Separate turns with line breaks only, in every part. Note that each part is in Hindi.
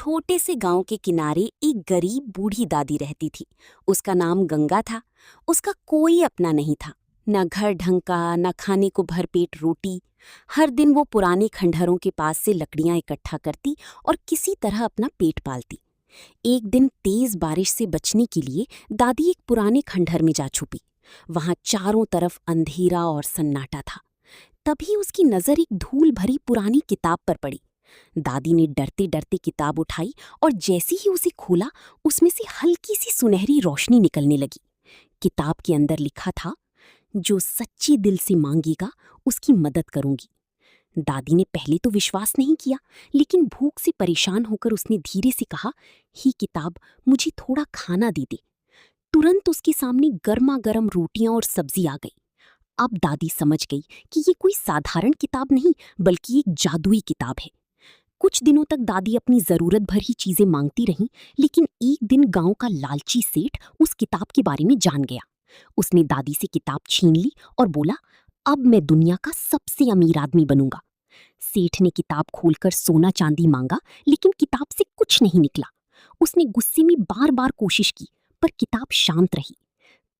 छोटे से गांव के किनारे एक गरीब बूढ़ी दादी रहती थी। उसका नाम गंगा था। उसका कोई अपना नहीं था, न घर ढंग का, न खाने को भरपेट रोटी। हर दिन वो पुराने खंडहरों के पास से लकड़ियां इकट्ठा करती और किसी तरह अपना पेट पालती। एक दिन तेज बारिश से बचने के लिए दादी एक पुराने खंडहर में जा छुपी। वहां चारों तरफ अंधेरा और सन्नाटा था। तभी उसकी नजर एक धूल भरी पुरानी किताब पर पड़ी। दादी ने डरते डरते किताब उठाई और जैसे ही उसे खोला, उसमें से हल्की सी सुनहरी रोशनी निकलने लगी। किताब के अंदर लिखा था, जो सच्चे दिल से मांगेगा उसकी मदद करूंगी। दादी ने पहले तो विश्वास नहीं किया, लेकिन भूख से परेशान होकर उसने धीरे से कहा, ही किताब, मुझे थोड़ा खाना दे दे। तुरंत उसके सामने गर्मा गर्म रोटियां और सब्जी आ गई। अब दादी समझ गई कि ये कोई साधारण किताब नहीं, बल्कि एक जादुई किताब है। कुछ दिनों तक दादी अपनी जरूरत भर ही चीजें मांगती रहीं, लेकिन एक दिन गांव का लालची सेठ उस किताब के बारे में जान गया। उसने दादी से किताब छीन ली और बोला, अब मैं दुनिया का सबसे अमीर आदमी बनूंगा। सेठ ने किताब खोलकर सोना चांदी मांगा, लेकिन किताब से कुछ नहीं निकला। उसने गुस्से में बार बार कोशिश की, पर किताब शांत रही।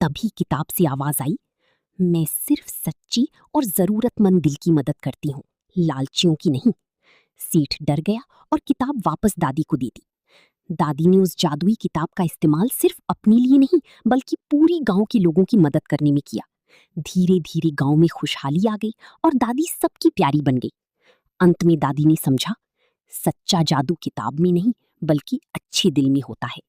तभी किताब से आवाज आई, मैं सिर्फ सच्ची और जरूरतमंद दिल की मदद करती हूँ, लालचियों की नहीं। सेठ डर गया और किताब वापस दादी को दे दी। दादी ने उस जादुई किताब का इस्तेमाल सिर्फ अपने लिए नहीं, बल्कि पूरी गांव के लोगों की मदद करने में किया। धीरे धीरे गांव में खुशहाली आ गई और दादी सबकी प्यारी बन गई। अंत में दादी ने समझा, सच्चा जादू किताब में नहीं, बल्कि अच्छे दिल में होता है।